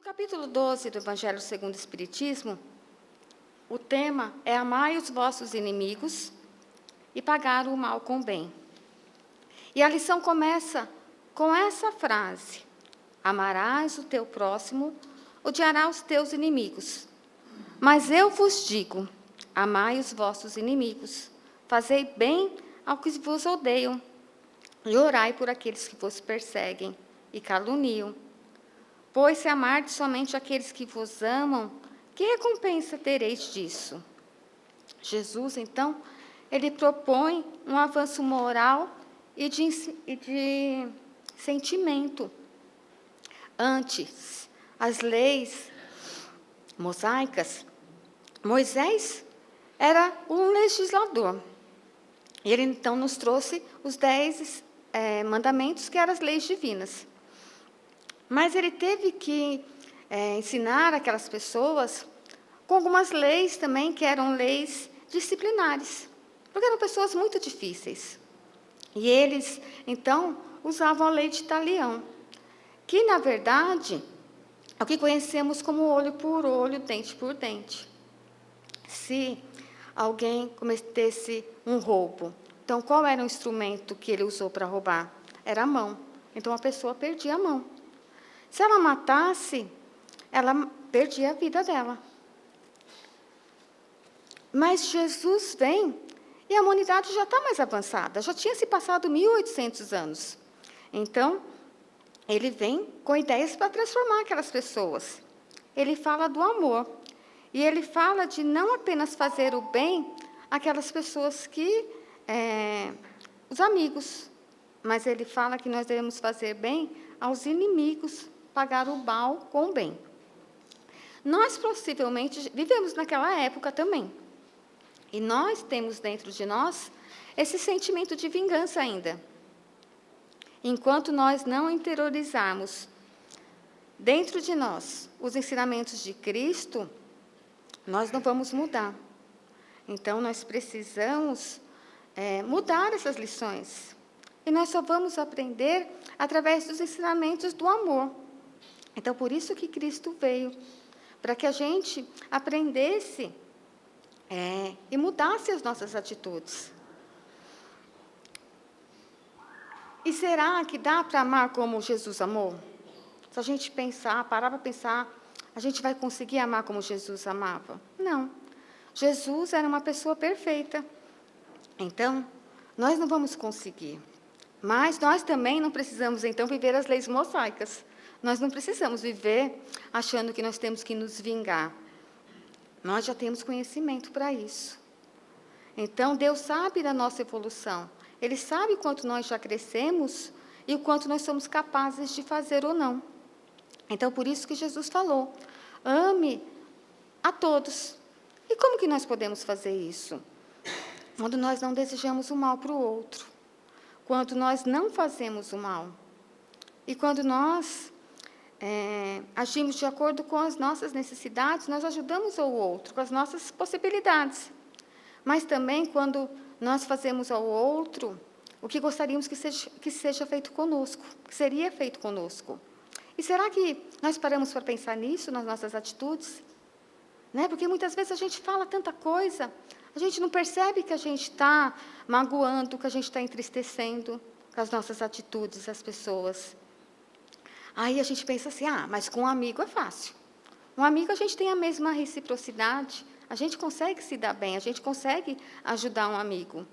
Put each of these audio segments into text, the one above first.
No capítulo 12 do Evangelho segundo o Espiritismo, o tema é amai os vossos inimigos e pagar o mal com o bem. E a lição começa com essa frase: amarás o teu próximo, odiarás os teus inimigos. Mas eu vos digo, amai os vossos inimigos, fazei bem ao que vos odeiam, e orai por aqueles que vos perseguem e caluniam. Pois se amardes somente aqueles que vos amam, que recompensa tereis disso? Jesus, então, ele propõe um avanço moral e de sentimento. Antes, as leis mosaicas, Moisés era um legislador. E ele, então, nos trouxe os 10 mandamentos, que eram as leis divinas. Mas ele teve que ensinar aquelas pessoas com algumas leis também, que eram leis disciplinares, porque eram pessoas muito difíceis. E eles, então, usavam a lei de talião, que, na verdade, é o que conhecemos como olho por olho, dente por dente. Se alguém cometesse um roubo, então, qual era o instrumento que ele usou para roubar? Era a mão. Então, a pessoa perdia a mão. Se ela matasse, ela perdia a vida dela. Mas Jesus vem e a humanidade já está mais avançada. Já tinha se passado 1800 anos. Então, ele vem com ideias para transformar aquelas pessoas. Ele fala do amor. E ele fala de não apenas fazer o bem àquelas pessoas que... os amigos. Mas ele fala que nós devemos fazer bem aos inimigos, pagar o mal com o bem. Nós, possivelmente, vivemos naquela época também. E nós temos dentro de nós esse sentimento de vingança ainda. Enquanto nós não interiorizarmos dentro de nós os ensinamentos de Cristo, nós não vamos mudar. Então, nós precisamos mudar essas lições. E nós só vamos aprender através dos ensinamentos do amor. Então, por isso que Cristo veio, para que a gente aprendesse e mudasse as nossas atitudes. E será que dá para amar como Jesus amou? Se a gente parar para pensar, a gente vai conseguir amar como Jesus amava? Não. Jesus era uma pessoa perfeita. Então, nós não vamos conseguir. Mas nós também não precisamos, então, viver as leis mosaicas. Nós não precisamos viver achando que nós temos que nos vingar. Nós já temos conhecimento para isso. Então, Deus sabe da nossa evolução. Ele sabe quanto nós já crescemos e o quanto nós somos capazes de fazer ou não. Então, por isso que Jesus falou, ame a todos. E como que nós podemos fazer isso? Quando nós não desejamos o mal para o outro. Quando nós não fazemos o mal. E quando nós agimos de acordo com as nossas necessidades, nós ajudamos o outro com as nossas possibilidades. Mas também quando nós fazemos ao outro o que gostaríamos que seja feito conosco, que seria feito conosco. E será que nós paramos para pensar nisso, nas nossas atitudes? Porque muitas vezes a gente fala tanta coisa, a gente não percebe que a gente está magoando, que a gente está entristecendo com as nossas atitudes, as pessoas. Aí a gente pensa assim, mas com um amigo é fácil. Um amigo a gente tem a mesma reciprocidade, a gente consegue se dar bem, a gente consegue ajudar um amigo.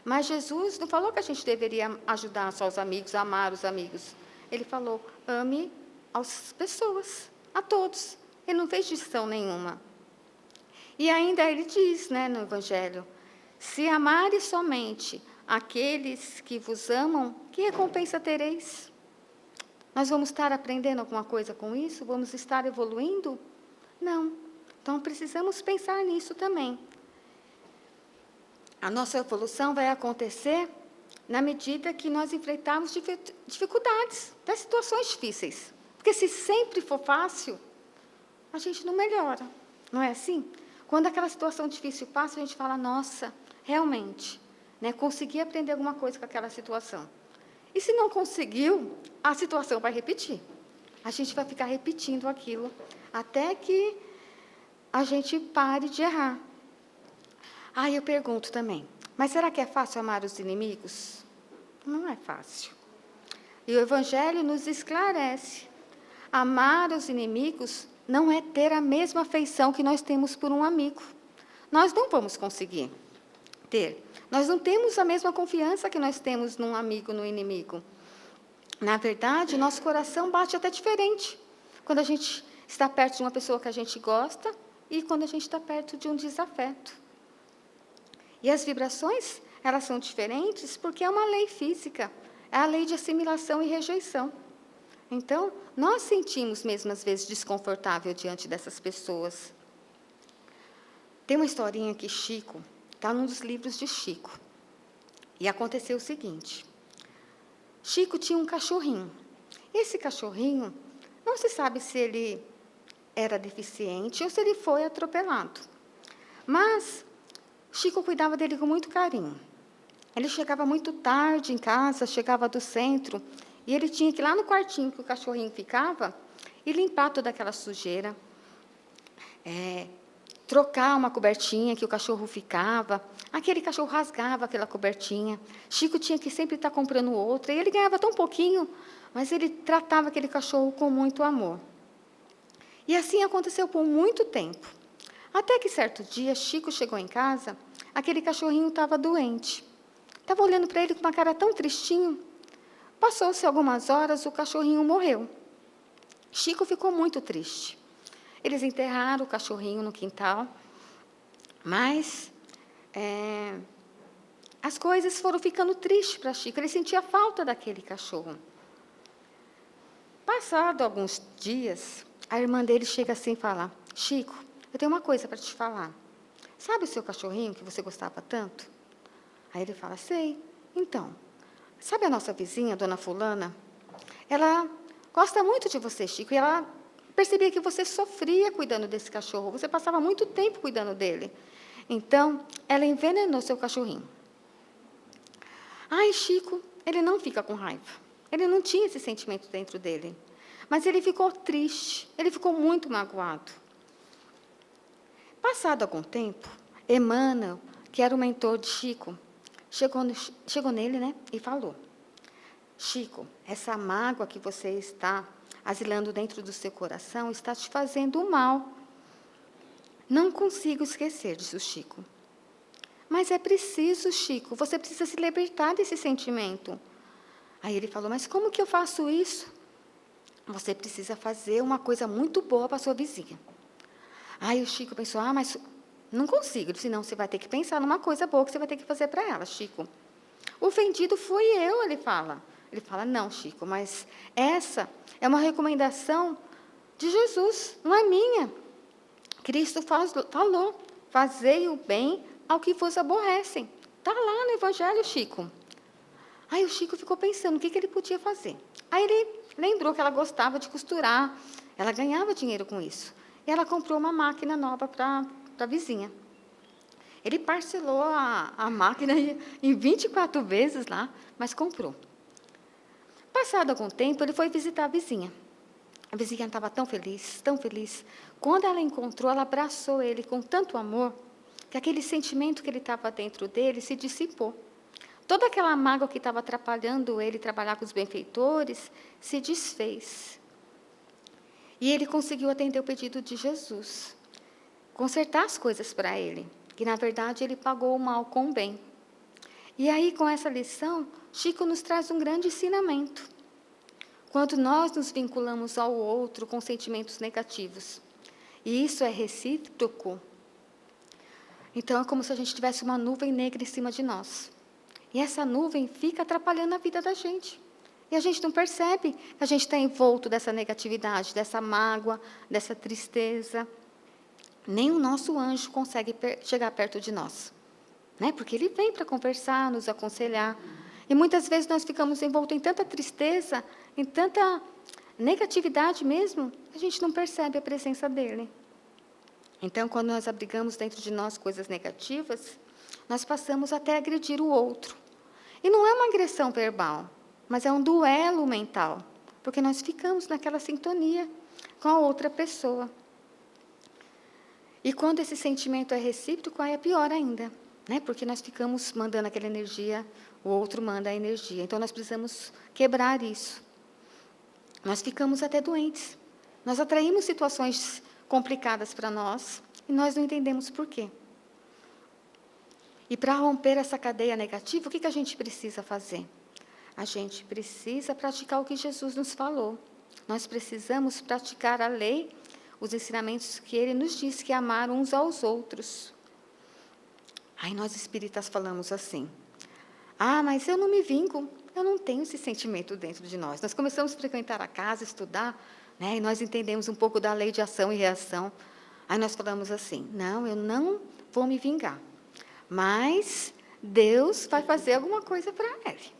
Mas Jesus não falou que a gente deveria ajudar só os amigos, amar os amigos. Ele falou, ame as pessoas, a todos. Ele não fez distinção nenhuma. E ainda ele diz, no Evangelho, se amares somente aqueles que vos amam, que recompensa tereis? Nós vamos estar aprendendo alguma coisa com isso? Vamos estar evoluindo? Não. Então, precisamos pensar nisso também. A nossa evolução vai acontecer na medida que nós enfrentarmos dificuldades, até situações difíceis. Porque se sempre for fácil, a gente não melhora. Não é assim? Quando aquela situação difícil passa, a gente fala, nossa, realmente, consegui aprender alguma coisa com aquela situação. E se não conseguiu, a situação vai repetir. A gente vai ficar repetindo aquilo até que a gente pare de errar. Aí eu pergunto também, mas será que é fácil amar os inimigos? Não é fácil. E o Evangelho nos esclarece. Amar os inimigos não é ter a mesma afeição que nós temos por um amigo. Nós não vamos conseguir ter. Nós não temos a mesma confiança que nós temos num amigo, no inimigo. Na verdade, nosso coração bate até diferente quando a gente está perto de uma pessoa que a gente gosta e quando a gente está perto de um desafeto. E as vibrações, elas são diferentes porque é uma lei física, é a lei de assimilação e rejeição. Então, nós sentimos mesmo, às vezes, desconfortável diante dessas pessoas. Tem uma historinha que Chico, está num dos livros de Chico, e aconteceu o seguinte. Chico tinha um cachorrinho. Esse cachorrinho, não se sabe se ele era deficiente ou se ele foi atropelado. Mas Chico cuidava dele com muito carinho. Ele chegava muito tarde em casa, chegava do centro, e ele tinha que ir lá no quartinho que o cachorrinho ficava e limpar toda aquela sujeira, trocar uma cobertinha que o cachorro ficava. Aquele cachorro rasgava aquela cobertinha. Chico tinha que sempre estar comprando outra, e ele ganhava tão pouquinho, mas ele tratava aquele cachorro com muito amor. E assim aconteceu por muito tempo. Até que certo dia, Chico chegou em casa, aquele cachorrinho estava doente. Estava olhando para ele com uma cara tão tristinho. Passou-se algumas horas, o cachorrinho morreu. Chico ficou muito triste. Eles enterraram o cachorrinho no quintal, mas as coisas foram ficando tristes para Chico. Ele sentia falta daquele cachorro. Passado alguns dias, a irmã dele chega assim e fala, Chico, eu tenho uma coisa para te falar. Sabe o seu cachorrinho que você gostava tanto? Aí ele fala, sei. Então, sabe a nossa vizinha, dona fulana? Ela gosta muito de você, Chico, e ela percebia que você sofria cuidando desse cachorro. Você passava muito tempo cuidando dele. Então, ela envenenou seu cachorrinho. Ai, Chico, ele não fica com raiva. Ele não tinha esse sentimento dentro dele. Mas ele ficou triste, ele ficou muito magoado. Passado algum tempo, Emmanuel, que era o mentor de Chico, chegou nele, né, e falou, Chico, essa mágoa que você está asilando dentro do seu coração está te fazendo mal. Não consigo esquecer, disse o Chico. Mas é preciso, Chico, você precisa se libertar desse sentimento. Aí ele falou, mas como que eu faço isso? Você precisa fazer uma coisa muito boa para a sua vizinha. Aí o Chico pensou, mas não consigo. Ele disse, não, você vai ter que pensar numa coisa boa que você vai ter que fazer para ela, Chico. O ofendido fui eu, ele fala. Ele fala, não, Chico, mas essa é uma recomendação de Jesus, não é minha. Cristo falou, fazei o bem ao que vos aborrecem. Está lá no Evangelho, Chico. Aí o Chico ficou pensando o que ele podia fazer. Aí ele lembrou que ela gostava de costurar, ela ganhava dinheiro com isso. E ela comprou uma máquina nova para a vizinha. Ele parcelou a máquina em 24 vezes lá, mas comprou. Passado algum tempo, ele foi visitar a vizinha. A vizinha estava tão feliz, tão feliz. Quando ela encontrou, ela abraçou ele com tanto amor, que aquele sentimento que ele estava dentro dele se dissipou. Toda aquela mágoa que estava atrapalhando ele trabalhar com os benfeitores se desfez. E ele conseguiu atender o pedido de Jesus, consertar as coisas para ele, que, na verdade, ele pagou o mal com o bem. E aí, com essa lição, Chico nos traz um grande ensinamento. Quando nós nos vinculamos ao outro com sentimentos negativos, e isso é recíproco, então é como se a gente tivesse uma nuvem negra em cima de nós. E essa nuvem fica atrapalhando a vida da gente. E a gente não percebe que a gente está envolto dessa negatividade, dessa mágoa, dessa tristeza. Nem o nosso anjo consegue chegar perto de nós, né? Porque ele vem para conversar, nos aconselhar. E muitas vezes nós ficamos envoltos em tanta tristeza, em tanta negatividade mesmo, a gente não percebe a presença dele. Então, quando nós abrigamos dentro de nós coisas negativas, nós passamos até a agredir o outro. E não é uma agressão verbal, mas é um duelo mental. porque nós ficamos naquela sintonia com a outra pessoa. E quando esse sentimento é recíproco, aí é pior ainda, né? Porque nós ficamos mandando aquela energia, o outro manda a energia. Então, nós precisamos quebrar isso. Nós ficamos até doentes. Nós atraímos situações complicadas para nós e nós não entendemos por quê. E para romper essa cadeia negativa, o que a gente precisa fazer? A gente precisa praticar o que Jesus nos falou. Nós precisamos praticar a lei, os ensinamentos que Ele nos diz, que é amar uns aos outros. Aí nós espíritas falamos assim, mas eu não me vingo, eu não tenho esse sentimento dentro de nós. Nós começamos a frequentar a casa, estudar, né, e nós entendemos um pouco da lei de ação e reação. Aí nós falamos assim, não, eu não vou me vingar, mas Deus vai fazer alguma coisa para ele.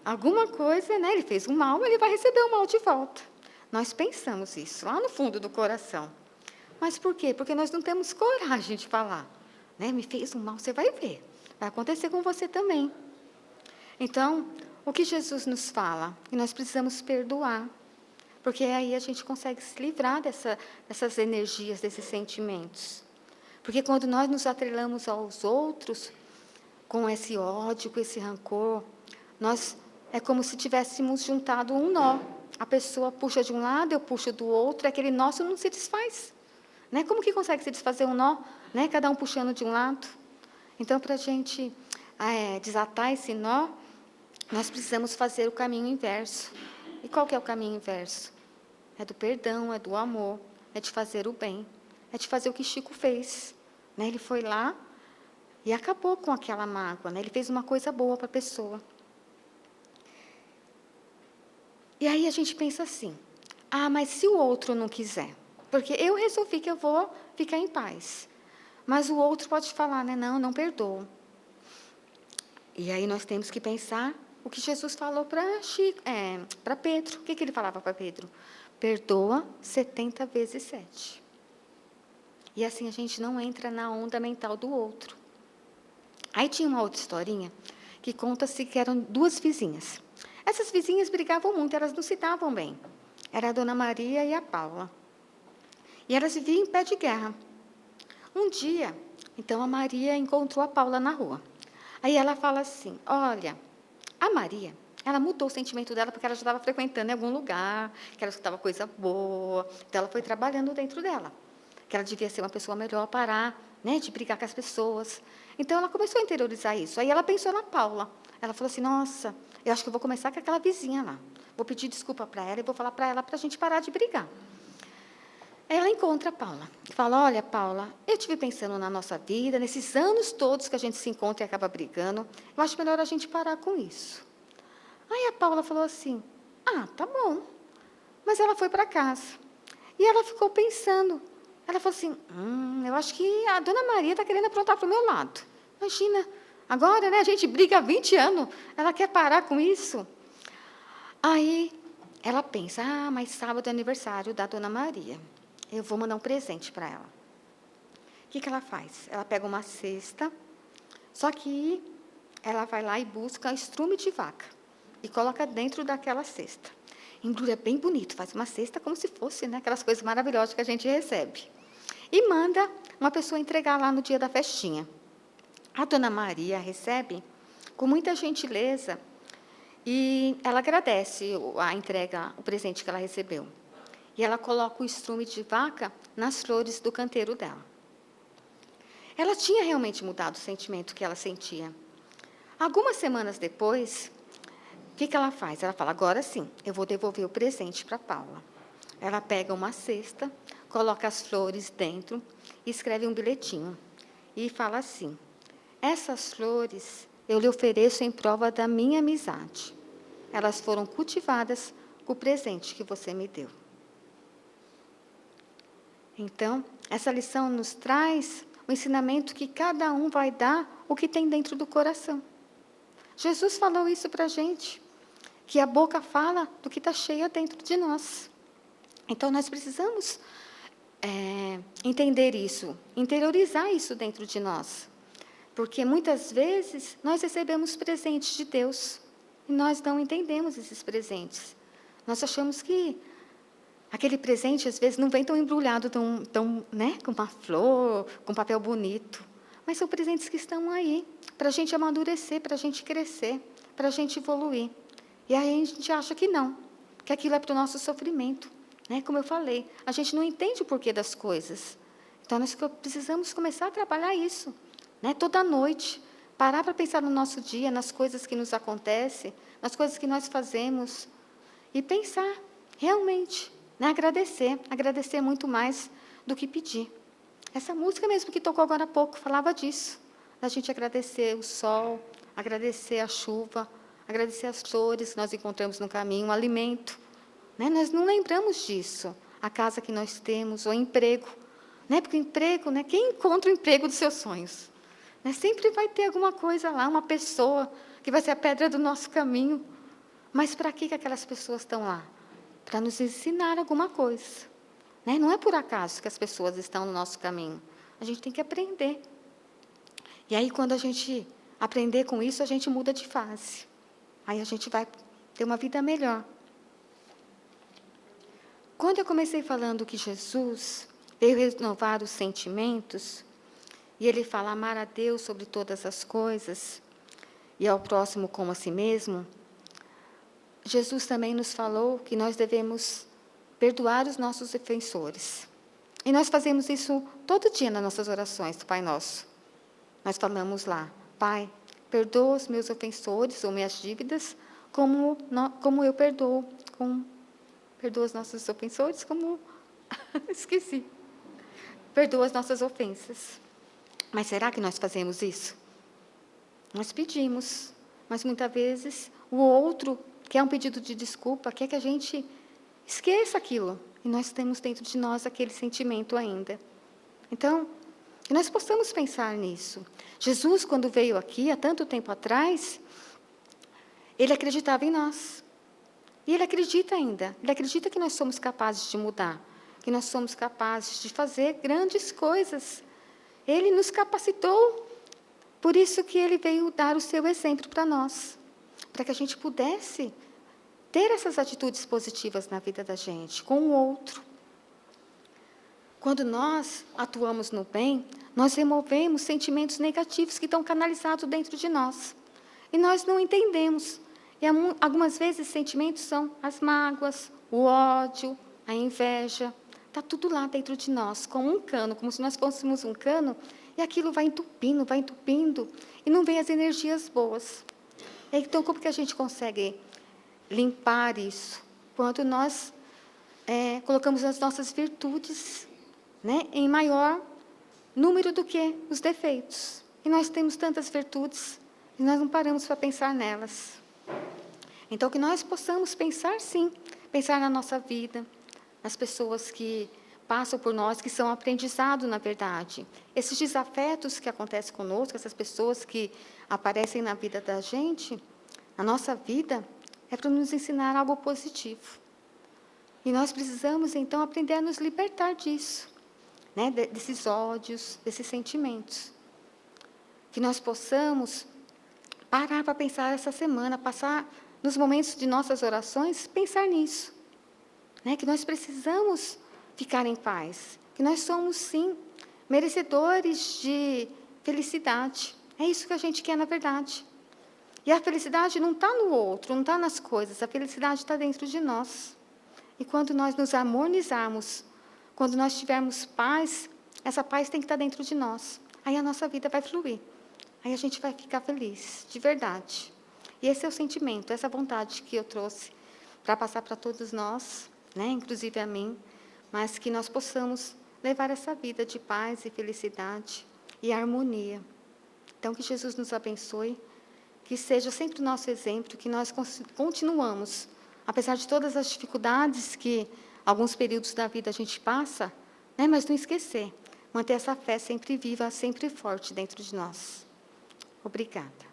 Alguma coisa, né, ele fez um mal, ele vai receber o mal de volta. Nós pensamos isso, lá no fundo do coração. Mas por quê? Porque nós não temos coragem de falar. Né? Me fez um mal, você vai ver. Vai acontecer com você também. Então, o que Jesus nos fala? Que nós precisamos perdoar. Porque aí a gente consegue se livrar dessas energias, desses sentimentos. Porque quando nós nos atrelamos aos outros, com esse ódio, com esse rancor, é como se tivéssemos juntado um nó. A pessoa puxa de um lado, eu puxo do outro, aquele nosso não se desfaz. Né? Como que consegue se desfazer um nó? Né? Cada um puxando de um lado. Então, para a gente desatar esse nó, nós precisamos fazer o caminho inverso. E qual que é o caminho inverso? É do perdão, é do amor, é de fazer o bem, é de fazer o que Chico fez. Né? Ele foi lá e acabou com aquela mágoa. Né? Ele fez uma coisa boa para a pessoa. E aí a gente pensa assim, mas se o outro não quiser? Porque eu resolvi que eu vou ficar em paz. Mas o outro pode falar, né? Não perdoo. E aí nós temos que pensar o que Jesus falou para Pedro. O que ele falava para Pedro? Perdoa 70 vezes 7. E assim a gente não entra na onda mental do outro. Aí tinha uma outra historinha que conta-se que eram duas vizinhas. Essas vizinhas brigavam muito, elas não se davam bem. Era a Dona Maria e a Paula. E elas viviam em pé de guerra. Um dia, então, a Maria encontrou a Paula na rua. Aí ela fala assim, olha, a Maria, ela mudou o sentimento dela porque ela já estava frequentando em algum lugar, que ela escutava coisa boa, então ela foi trabalhando dentro dela, que ela devia ser uma pessoa melhor, parar, né, de brigar com as pessoas. Então, ela começou a interiorizar isso. Aí ela pensou na Paula. Ela falou assim, nossa, eu acho que eu vou começar com aquela vizinha lá. Vou pedir desculpa para ela e vou falar para ela para a gente parar de brigar. Ela encontra a Paula e fala, olha, Paula, eu estive pensando na nossa vida, nesses anos todos que a gente se encontra e acaba brigando, eu acho melhor a gente parar com isso. Aí a Paula falou assim, tá bom. Mas ela foi para casa. E ela ficou pensando. Ela falou assim, eu acho que a Dona Maria está querendo aprontar para o meu lado. Imagina, agora, né, a gente briga há 20 anos, ela quer parar com isso. Aí ela pensa, mas sábado é aniversário da Dona Maria. Eu vou mandar um presente para ela. O que ela faz? Ela pega uma cesta, só que ela vai lá e busca estrume de vaca e coloca dentro daquela cesta. Embrulha bem bonito, faz uma cesta como se fosse, né, aquelas coisas maravilhosas que a gente recebe. E manda uma pessoa entregar lá no dia da festinha. A Dona Maria recebe com muita gentileza e ela agradece a entrega, o presente que ela recebeu. E ela coloca o estrume de vaca nas flores do canteiro dela. Ela tinha realmente mudado o sentimento que ela sentia. Algumas semanas depois, o que ela faz? Ela fala, agora sim, eu vou devolver o presente para a Paula. Ela pega uma cesta, coloca as flores dentro e escreve um bilhetinho. E fala assim, essas flores eu lhe ofereço em prova da minha amizade. Elas foram cultivadas com o presente que você me deu. Então, essa lição nos traz o ensinamento que cada um vai dar o que tem dentro do coração. Jesus falou isso para a gente, que a boca fala do que está cheia dentro de nós. Então, nós precisamos entender isso, interiorizar isso dentro de nós. Porque, muitas vezes, nós recebemos presentes de Deus. e nós não entendemos esses presentes. Nós achamos que aquele presente, às vezes, não vem tão embrulhado, né, com uma flor, com papel bonito. Mas são presentes que estão aí, para a gente amadurecer, para a gente crescer, para a gente evoluir. E aí a gente acha que não, que aquilo é para o nosso sofrimento. Né? Como eu falei, a gente não entende o porquê das coisas. Então, nós precisamos começar a trabalhar isso. Né? Toda noite, parar para pensar no nosso dia, nas coisas que nos acontecem, nas coisas que nós fazemos, e pensar, realmente, né? Agradecer muito mais do que pedir. Essa música mesmo que tocou agora há pouco falava disso, da gente agradecer o sol, agradecer a chuva, agradecer as flores que nós encontramos no caminho, o alimento. Né? Nós não lembramos disso, a casa que nós temos, o emprego. Né? Porque o emprego, né? Quem encontra o emprego dos seus sonhos? Né? Sempre vai ter alguma coisa lá, uma pessoa que vai ser a pedra do nosso caminho. Mas para que aquelas pessoas estão lá? Para nos ensinar alguma coisa. Né? Não é por acaso que as pessoas estão no nosso caminho. A gente tem que aprender. E aí, quando a gente aprender com isso, a gente muda de fase. Aí a gente vai ter uma vida melhor. Quando eu comecei falando que Jesus veio renovar os sentimentos, e ele fala amar a Deus sobre todas as coisas, e ao próximo como a si mesmo, Jesus também nos falou que nós devemos perdoar os nossos ofensores. E nós fazemos isso todo dia nas nossas orações do Pai Nosso. Nós falamos lá, Pai, perdoa os meus ofensores ou minhas dívidas, como eu perdoo. Perdoa os nossos ofensores, como... Esqueci. Perdoa as nossas ofensas. Mas será que nós fazemos isso? Nós pedimos, mas muitas vezes o outro quer um pedido de desculpa, quer que a gente esqueça aquilo. E nós temos dentro de nós aquele sentimento ainda. Então, que nós possamos pensar nisso. Jesus, quando veio aqui, há tanto tempo atrás, ele acreditava em nós. E ele acredita ainda. Ele acredita que nós somos capazes de mudar, que nós somos capazes de fazer grandes coisas. Ele nos capacitou. Por isso que ele veio dar o seu exemplo para nós, para que a gente pudesse ter essas atitudes positivas na vida da gente, com o outro. Quando nós atuamos no bem, nós removemos sentimentos negativos que estão canalizados dentro de nós. E nós não entendemos. E algumas vezes sentimentos são as mágoas, o ódio, a inveja. Está tudo lá dentro de nós, como um cano, como se nós fôssemos um cano, e aquilo vai entupindo, e não vem as energias boas. Então, como que a gente consegue limpar isso? Quando nós colocamos as nossas virtudes, né, em maior número do que os defeitos. E nós temos tantas virtudes, e nós não paramos para pensar nelas. Então, que nós possamos pensar, sim, pensar na nossa vida, nas pessoas que passam por nós, que são aprendizado, na verdade. Esses desafetos que acontecem conosco, essas pessoas que aparecem na vida da gente, na nossa vida, é para nos ensinar algo positivo. E nós precisamos, então, aprender a nos libertar disso, né, desses ódios, desses sentimentos. Que nós possamos parar para pensar essa semana, passar nos momentos de nossas orações, pensar nisso. Né, que nós precisamos ficar em paz, que nós somos, sim, merecedores de felicidade. É isso que a gente quer, na verdade. E a felicidade não está no outro, não está nas coisas, a felicidade está dentro de nós. E quando nós nos harmonizarmos, quando nós tivermos paz, essa paz tem que estar dentro de nós. Aí a nossa vida vai fluir. Aí a gente vai ficar feliz, de verdade. E esse é o sentimento, essa vontade que eu trouxe para passar para todos nós, né, inclusive a mim, mas que nós possamos levar essa vida de paz e felicidade e harmonia. Então, que Jesus nos abençoe, que seja sempre o nosso exemplo, que nós continuamos, apesar de todas as dificuldades que alguns períodos da vida a gente passa, né, mas não esquecer, manter essa fé sempre viva, sempre forte dentro de nós. Obrigada.